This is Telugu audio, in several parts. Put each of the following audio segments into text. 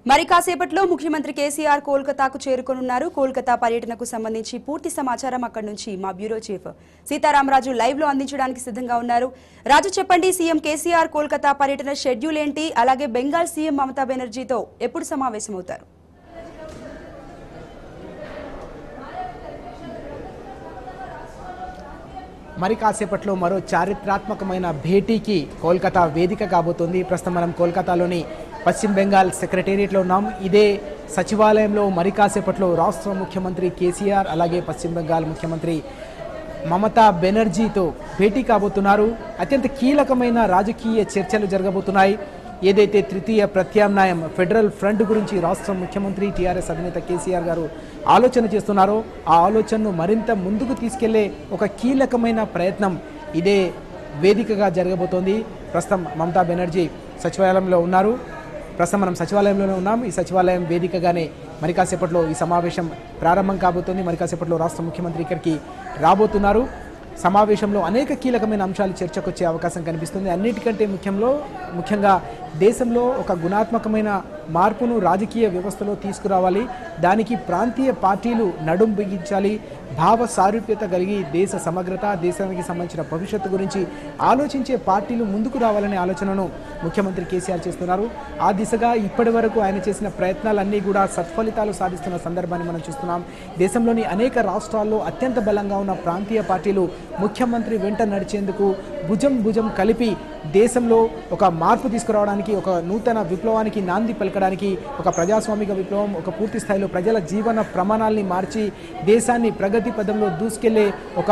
మరి కాసేపట్లో ముఖ్యమంత్రి కేసీఆర్ కోల్కతాకు చేరుకోనున్నారు. కోల్కతా పర్యటనకు సంబంధించి పూర్తి సమాచారం అక్కడి నుంచి మా బ్యూరో చీఫ్ సీతారామరాజు లైవ్ లో అందించడానికి సిద్ధంగా ఉన్నారు. రాజు చెప్పండి, సీఎం కేసీఆర్ కోల్కతా పర్యటన షెడ్యూల్ ఏంటి? అలాగే బెంగాల్ సీఎం మమతా బెనర్జీతో ఎప్పుడు సమావేశమవుతారు? మరి కాసేపట్లో మరో చారిత్రాత్మకమైన భేటీకి కోల్కతా వేదిక కాబోతోంది. ప్రస్తుతం మనం కోల్కతాలోని పశ్చిమ బెంగాల్ సెక్రటేరియట్లో ఉన్నాం. ఇదే సచివాలయంలో మరి కాసేపట్లో రాష్ట్ర ముఖ్యమంత్రి కేసీఆర్ అలాగే పశ్చిమ బెంగాల్ ముఖ్యమంత్రి మమతా బెనర్జీతో భేటీ కాబోతున్నారు. అత్యంత కీలకమైన రాజకీయ చర్చలు జరగబోతున్నాయి. ఏదైతే తృతీయ ప్రత్యామ్నాయం ఫెడరల్ ఫ్రంట్ గురించి రాష్ట్ర ముఖ్యమంత్రి టీఆర్ఎస్ అధినేత కేసీఆర్ గారు ఆలోచన చేస్తున్నారో ఆ ఆలోచనను మరింత ముందుకు తీసుకెళ్లే ఒక కీలకమైన ప్రయత్నం ఇదే వేదికగా జరగబోతోంది. ప్రస్తుతం మమతా బెనర్జీ సచివాలయంలో ఉన్నారు. ప్రస్తుతం మనం సచివాలయంలోనే ఉన్నాం. ఈ సచివాలయం వేదికగానే మరి కాసేపట్లో ఈ సమావేశం ప్రారంభం కాబోతోంది. మరి కాసేపట్లో రాష్ట్ర ముఖ్యమంత్రి ఇక్కడికి రాబోతున్నారు. సమావేశంలో అనేక కీలకమైన అంశాలు చర్చకొచ్చే అవకాశం కనిపిస్తుంది. అన్నిటికంటే ముఖ్యంగా దేశంలో ఒక గుణాత్మకమైన మార్పును రాజకీయ వ్యవస్థలో తీసుకురావాలి. దానికి ప్రాంతీయ పార్టీలు నడుం బిగించాలి. భావ సారూప్యత కలిగి దేశ సమగ్రత, దేశానికి సంబంధించిన భవిష్యత్తు గురించి ఆలోచించే పార్టీలు ముందుకు రావాలనే ఆలోచనను ముఖ్యమంత్రి కేసీఆర్ చేస్తున్నారు. ఆ దిశగా ఇప్పటి వరకు ఆయన చేసిన ప్రయత్నాలన్నీ కూడా సత్ఫలితాలు సాధిస్తున్న సందర్భాన్ని మనం చూస్తున్నాం. దేశంలోని అనేక రాష్ట్రాల్లో అత్యంత బలంగా ఉన్న ప్రాంతీయ పార్టీలు ముఖ్యమంత్రి వెంట నడిచేందుకు భుజం కలిపి దేశంలో ఒక మార్పు తీసుకురావడానికి, ఒక నూతన విప్లవానికి నాంది పలకడానికి, ఒక ప్రజాస్వామిక విప్లవం, ఒక పూర్తి స్థాయిలో ప్రజల జీవన ప్రమాణాలని మార్చి దేశాన్ని ప్రగతి పదంలో దూసుకెళ్లే ఒక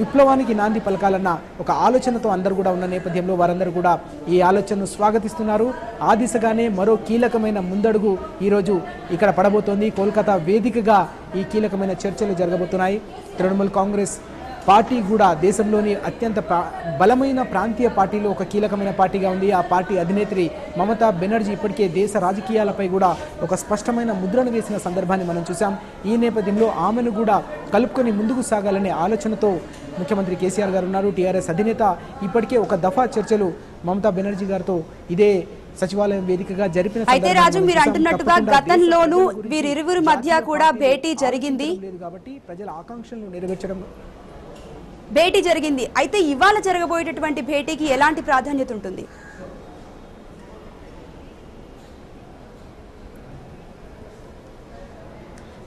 విప్లవానికి నాంది పలకాలన్న ఒక ఆలోచనతో అందరూ కూడా ఉన్న నేపథ్యంలో వారందరూ కూడా ఈ ఆలోచనను స్వాగతిస్తున్నారు. ఆ దిశగానే మరో కీలకమైన ముందడుగు ఈరోజు ఇక్కడ పడబోతోంది. కోల్కతా వేదికగా ఈ కీలకమైన చర్చలు జరగబోతున్నాయి. తృణమూల్ కాంగ్రెస్ పార్టీ కూడా దేశంలోని అత్యంత బలమైన ప్రాంతీయ పార్టీలో ఒక కీలకమైన పార్టీగా ఉంది. ఆ పార్టీ అధినేత్రి మమతా బెనర్జీ ఇప్పటికే దేశ రాజకీయాలపై కూడా ఒక స్పష్టమైన ముద్రను వేసిన సందర్భాన్ని మనం చూసాం. ఈ నేపథ్యంలో ఆమెను కూడా కలుపుకొని ముందుకు సాగాలనే ఆలోచనతో ముఖ్యమంత్రి కేసీఆర్ గారు ఉన్నారు. టీఆర్ఎస్ అధినేత ఇప్పటికే ఒక దఫా చర్చలు మమతా బెనర్జీ గారితో ఇదే సచివాలయం వేదికగా జరిపిన. అయితే రాజు, మీరు అంటున్నట్టుగా గతంలోనూ వీరిరువురి మధ్య కూడా భేటీ జరిగింది కాబట్టి ప్రజల ఆకాంక్షలను నెరవేర్చడం భేటీ జరిగింది. అయితే ఇవాళ జరగబోయేటటువంటి భేటీకి ఎలాంటి ప్రాధాన్యత ఉంటుంది?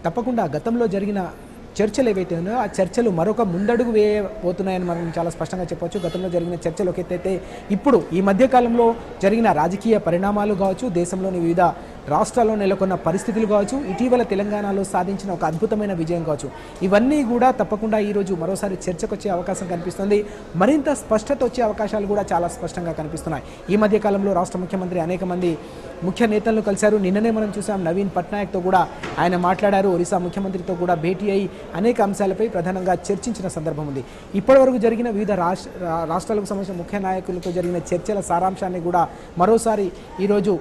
తప్పకుండా గతంలో జరిగిన చర్చలు ఏవైతే ఉన్నాయో ఆ చర్చలు మరొక ముందడుగు వేయబోతున్నాయని మనం చాలా స్పష్టంగా చెప్పవచ్చు. గతంలో జరిగిన చర్చలు ఒక ఎత్తైతే ఇప్పుడు ఈ మధ్యకాలంలో జరిగిన రాజకీయ పరిణామాలు కావచ్చు, దేశంలోని వివిధ రాష్ట్రాల్లో నెలకొన్న పరిస్థితులు కావచ్చు, ఇటీవల తెలంగాణలో సాధించిన ఒక అద్భుతమైన విజయం కావచ్చు, ఇవన్నీ కూడా తప్పకుండా ఈరోజు మరోసారి చర్చకు వచ్చే అవకాశం కనిపిస్తుంది. మరింత స్పష్టత వచ్చే అవకాశాలు కూడా చాలా స్పష్టంగా కనిపిస్తున్నాయి. ఈ మధ్యకాలంలో రాష్ట్ర ముఖ్యమంత్రి అనేక మంది ముఖ్య నేతలను కలిశారు. నిన్ననే మనం చూసాం నవీన్ పట్నాయక్తో కూడా ఆయన మాట్లాడారు. ఒరిస్సా ముఖ్యమంత్రితో కూడా భేటీ అయి అనేక అంశాలపై ప్రధానంగా చర్చించిన సందర్భం ఉంది. ఇప్పటివరకు జరిగిన వివిధ రాష్ట్రాలకు సంబంధించిన ముఖ్య నాయకులతో జరిగిన చర్చల సారాంశాన్ని కూడా మరోసారి ఈరోజు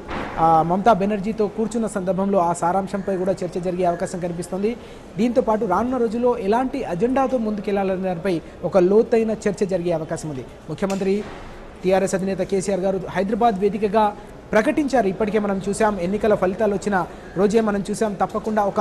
మమతా బెనర్జీతో కూర్చున్న సందర్భంలో ఆ సారాంశంపై కూడా చర్చ జరిగే అవకాశం కనిపిస్తుంది. దీంతో పాటు రానున్న రోజుల్లో ఎలాంటి అజెండాతో ముందుకెళ్లాలనే దానిపై ఒక లోతైన చర్చ జరిగే అవకాశం ఉంది. ముఖ్యమంత్రి టీఆర్ఎస్ అధినేత కేసీఆర్ గారు హైదరాబాద్ వేదికగా ప్రకటించారు. ఇప్పటికే మనం చూసాం, ఎన్నికల ఫలితాలు వచ్చిన రోజే మనం చూసాం. తప్పకుండా ఒక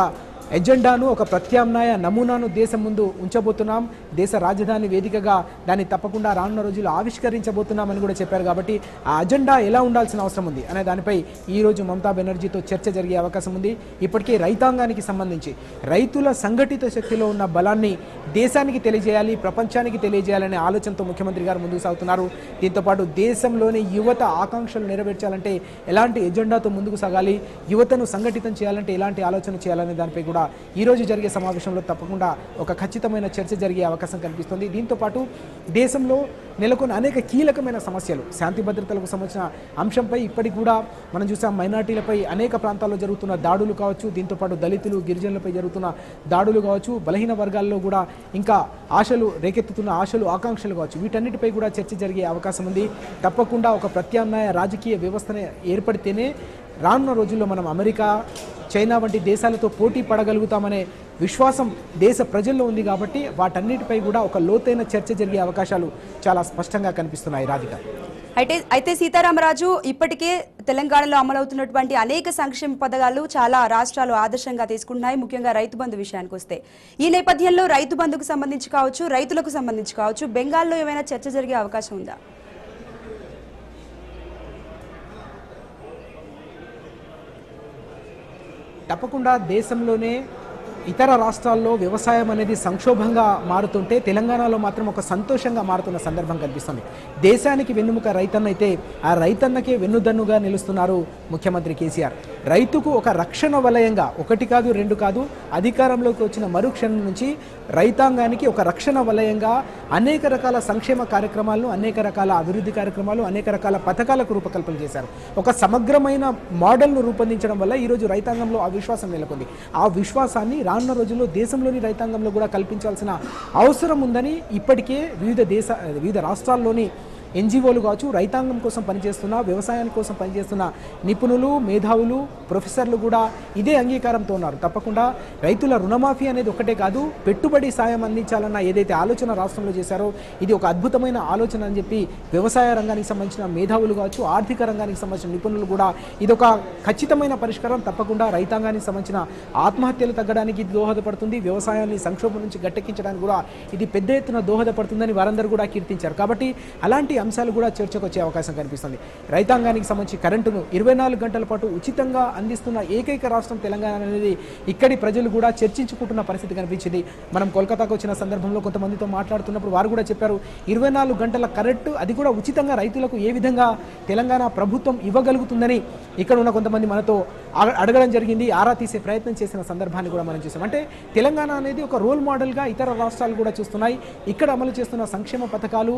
ఎజెండాను, ఒక ప్రత్యామ్నాయ నమూనాను దేశం ముందు ఉంచబోతున్నాం. దేశ రాజధాని వేదికగా దాన్ని తప్పకుండా రానున్న రోజుల్లో ఆవిష్కరించబోతున్నామని కూడా చెప్పారు. కాబట్టి ఆ అజెండా ఎలా ఉండాల్సిన అవసరం ఉంది అనే దానిపై ఈరోజు మమతా బెనర్జీతో చర్చ జరిగే అవకాశం ఉంది. ఇప్పటికే రైతాంగానికి సంబంధించి రైతుల సంఘటిత శక్తిలో ఉన్న బలాన్ని దేశానికి తెలియజేయాలి, ప్రపంచానికి తెలియజేయాలనే ఆలోచనతో ముఖ్యమంత్రి గారు ముందుకు సాగుతున్నారు. దీంతోపాటు దేశంలోని యువత ఆకాంక్షలు నెరవేర్చాలంటే ఎలాంటి ఎజెండాతో ముందుకు సాగాలి, యువతను సంఘటితం చేయాలంటే ఎలాంటి ఆలోచన చేయాలనే దానిపై కూడా ఈరోజు జరిగే సమావేశంలో తప్పకుండా ఒక ఖచ్చితమైన చర్చ జరిగే అవకాశం కనిపిస్తుంది. దీంతోపాటు దేశంలో నెలకొన్న అనేక కీలకమైన సమస్యలు, శాంతి భద్రతలకు సంబంధించిన అంశంపై ఇప్పటికి కూడా మనం చూసాం. మైనార్టీలపై అనేక ప్రాంతాల్లో జరుగుతున్న దాడులు కావచ్చు, దీంతోపాటు దళితులు, గిరిజనులపై జరుగుతున్న దాడులు కావచ్చు, బలహీన వర్గాల్లో కూడా ఇంకా రేకెత్తుతున్న ఆశలు, ఆకాంక్షలు కావచ్చు, వీటన్నిటిపై కూడా చర్చ జరిగే అవకాశం ఉంది. తప్పకుండా ఒక ప్రత్యామ్నాయ రాజకీయ వ్యవస్థను ఏర్పడితేనే రానున్న రోజుల్లో మనం అమెరికా, చైనా వంటి దేశాలతో పోటీ పడగలుగుతామనే విశ్వాసం దేశ ప్రజల్లో ఉంది. కాబట్టి వాటన్నిటిపై కూడా ఒక లోతైన చర్చ జరిగే అవకాశాలు చాలా స్పష్టంగా కనిపిస్తున్నాయి. రాధిక. అయితే సీతారామరాజు ఇప్పటికే తెలంగాణలో అమలవుతున్నటువంటి అనేక సంక్షేమ పథకాలు చాలా రాష్ట్రాలు ఆదర్శంగా తీసుకుంటున్నాయి, ముఖ్యంగా రైతు బంధు విషయానికి వస్తే. ఈ నేపథ్యంలో రైతు బంధుకు సంబంధించి కావచ్చు, రైతులకు సంబంధించి కావచ్చు, బెంగాల్లో ఏమైనా చర్చ జరిగే అవకాశం ఉందా? తప్పకుండా దేశంలోనే ఇతర రాష్ట్రాల్లో వ్యవసాయం అనేది సంక్షోభంగా మారుతుంటే తెలంగాణలో మాత్రం ఒక సంతోషంగా మారుతున్న సందర్భం కనిపిస్తుంది. దేశానికి వెన్నుముక రైతన్న అయితే ఆ రైతన్నకే వెన్నుదన్నుగా నిలుస్తున్నారు ముఖ్యమంత్రి కేసీఆర్. రైతుకు ఒక రక్షణ వలయంగా, ఒకటి కాదు రెండు కాదు, అధికారంలోకి వచ్చిన మరుక్షణం నుంచి రైతాంగానికి ఒక రక్షణ వలయంగా అనేక రకాల సంక్షేమ కార్యక్రమాలను, అనేక రకాల అభివృద్ధి కార్యక్రమాలు, అనేక రకాల పథకాలకు రూపకల్పన చేశారు. ఒక సమగ్రమైన మోడల్ను రూపొందించడం వల్ల ఈరోజు రైతాంగంలో ఆ విశ్వాసం నెలకొంది. ఆ విశ్వాసాన్ని రానున్న రోజుల్లో దేశంలోని రైతాంగంలో కూడా కల్పించాల్సిన అవసరం ఉందని ఇప్పటికే వివిధ రాష్ట్రాల్లోని ఎన్జిఓలు కావచ్చు, రైతాంగం కోసం పనిచేస్తున్న, వ్యవసాయం కోసం పనిచేస్తున్న నిపుణులు, మేధావులు, ప్రొఫెసర్లు కూడా ఇదే అంగీకారంతో ఉన్నారు. తప్పకుండా రైతుల రుణమాఫీ అనేది ఒకటే కాదు, పెట్టుబడి సాయం అందించాలన్న ఏదైతే ఆలోచన రాష్ట్రంలో చేశారో ఇది ఒక అద్భుతమైన ఆలోచన అని చెప్పి వ్యవసాయ రంగానికి సంబంధించిన మేధావులు కావచ్చు, ఆర్థిక రంగానికి సంబంధించిన నిపుణులు కూడా ఇదొక ఖచ్చితమైన పరిష్కారం, తప్పకుండా రైతాంగానికి సంబంధించిన ఆత్మహత్యలు తగ్గడానికి ఇది దోహదపడుతుంది, వ్యవసాయాన్ని సంక్షోభం నుంచి గట్టెక్కించడానికి కూడా ఇది పెద్ద ఎత్తున దోహదపడుతుందని వారందరూ కూడా కీర్తించారు. కాబట్టి అలాంటి అంశాలు కూడా చర్చకు వచ్చే అవకాశం కనిపిస్తుంది. రైతాంగానికి సంబంధించి కరెంటును 24 గంటల పాటు ఉచితంగా అందిస్తున్న ఏకైక రాష్ట్రం తెలంగాణ అనేది ఇక్కడి ప్రజలు కూడా చర్చించుకుంటున్న పరిస్థితి కనిపించింది. మనం కోల్కతాకు వచ్చిన సందర్భంలో కొంతమందితో మాట్లాడుతున్నప్పుడు వారు కూడా చెప్పారు, 24 గంటల కరెంటు అది కూడా ఉచితంగా రైతులకు ఏ విధంగా తెలంగాణ ప్రభుత్వం ఇవ్వగలుగుతుందని ఇక్కడ ఉన్న కొంతమంది మనతో అడగడం జరిగింది, ఆరా తీసే ప్రయత్నం చేసిన సందర్భాన్ని కూడా మనం చూసాం. అంటే తెలంగాణ అనేది ఒక రోల్ మోడల్గా ఇతర రాష్ట్రాలు కూడా చూస్తున్నాయి. ఇక్కడ అమలు చేస్తున్న సంక్షేమ పథకాలు,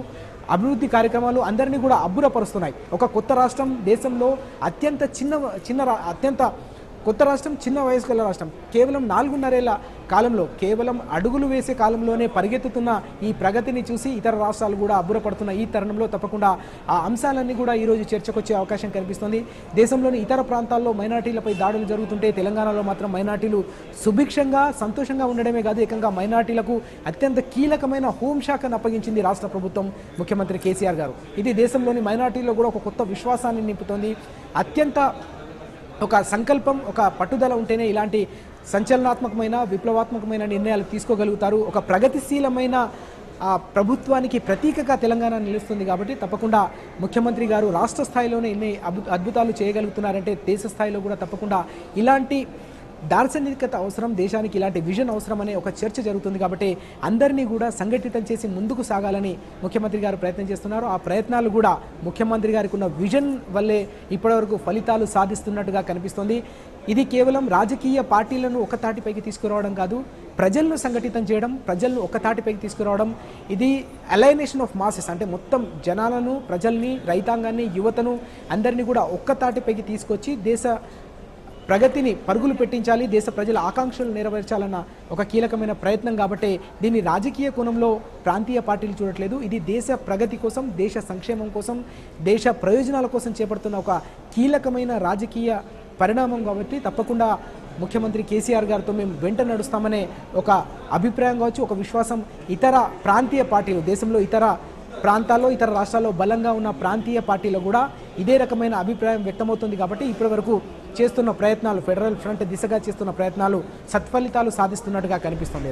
అభివృద్ధి కార్యక్రమాలు అందరినీ కూడా అబ్బురపరుస్తున్నాయి. ఒక కొత్త రాష్ట్రం, దేశంలో అత్యంత కొత్త రాష్ట్రం, చిన్న వయసు గల రాష్ట్రం, కేవలం 4.5 కాలంలో, కేవలం అడుగులు వేసే కాలంలోనే పరిగెత్తుతున్న ఈ ప్రగతిని చూసి ఇతర రాష్ట్రాలు కూడా అబ్బురపడుతున్న ఈ తరుణంలో తప్పకుండా ఆ అంశాలన్నీ కూడా ఈరోజు చర్చకొచ్చే అవకాశం కనిపిస్తుంది. దేశంలోని ఇతర ప్రాంతాల్లో మైనార్టీలపై దాడులు జరుగుతుంటే తెలంగాణలో మాత్రం మైనార్టీలు సుభిక్షంగా, సంతోషంగా ఉండడమే కాదు, ఏకంగా మైనార్టీలకు అత్యంత కీలకమైన హోంశాఖను అప్పగించింది రాష్ట్ర ప్రభుత్వం, ముఖ్యమంత్రి కేసీఆర్ గారు. ఇది దేశంలోని మైనార్టీల్లో కూడా ఒక కొత్త విశ్వాసాన్ని నింపుతోంది. అత్యంత ఒక సంకల్పం, ఒక పట్టుదల ఉంటేనే ఇలాంటి సంచలనాత్మకమైన, విప్లవాత్మకమైన నిర్ణయాలు తీసుకోగలుగుతారు. ఒక ప్రగతిశీలమైన ప్రభుత్వానికి ప్రతీకగా తెలంగాణ నిలుస్తుంది. కాబట్టి తప్పకుండా ముఖ్యమంత్రి గారు రాష్ట్ర స్థాయిలోనే ఇన్ని అద్భుతాలు చేయగలుగుతున్నారంటే దేశ స్థాయిలో కూడా తప్పకుండా ఇలాంటి దార్శనికత అవసరం, దేశానికి ఇలాంటి విజన్ అవసరం అనే ఒక చర్చ జరుగుతుంది. కాబట్టి అందరినీ కూడా సంఘటితం చేసి ముందుకు సాగాలని ముఖ్యమంత్రి గారు ప్రయత్నం చేస్తున్నారు. ఆ ప్రయత్నాలు కూడా ముఖ్యమంత్రి గారికి ఉన్న విజన్ వల్లే ఇప్పటివరకు ఫలితాలు సాధిస్తున్నట్టుగా కనిపిస్తోంది. ఇది కేవలం రాజకీయ పార్టీలను ఒక తాటిపైకి తీసుకురావడం కాదు, ప్రజలను సంఘటితం చేయడం, ప్రజలను ఒక తాటిపైకి తీసుకురావడం. ఇది అలైనేషన్ ఆఫ్ మాసెస్, అంటే మొత్తం జనాలను, ప్రజల్ని, రైతాంగాన్ని, యువతను అందరినీ కూడా ఒక్క తాటిపైకి తీసుకొచ్చి దేశ ప్రగతిని పరుగులు పెట్టించాలి, దేశ ప్రజల ఆకాంక్షలు నెరవేర్చాలన్న ఒక కీలకమైన ప్రయత్నం. కాబట్టి దీన్ని రాజకీయ కోణంలో ప్రాంతీయ పార్టీలు చూడట్లేదు, ఇది దేశ ప్రగతి కోసం, దేశ సంక్షేమం కోసం, దేశ ప్రయోజనాల కోసం చేపడుతున్న ఒక కీలకమైన రాజకీయ పరిణామం. కాబట్టి తప్పకుండా ముఖ్యమంత్రి కేసీఆర్ గారితో మేము వెంట నడుస్తామనే ఒక అభిప్రాయం కావచ్చు, ఒక విశ్వాసం ఇతర ప్రాంతీయ పార్టీలు, దేశంలో ఇతర ప్రాంతాల్లో, ఇతర రాష్ట్రాల్లో బలంగా ఉన్న ప్రాంతీయ పార్టీలో కూడా ఇదే రకమైన అభిప్రాయం వ్యక్తమవుతుంది. కాబట్టి ఇప్పటివరకు చేస్తున్న ప్రయత్నాలు, ఫెడరల్ ఫ్రంట్ దిశగా చేస్తున్న ప్రయత్నాలు సత్ఫలితాలు సాధిస్తున్నట్టుగా కనిపిస్తుంది.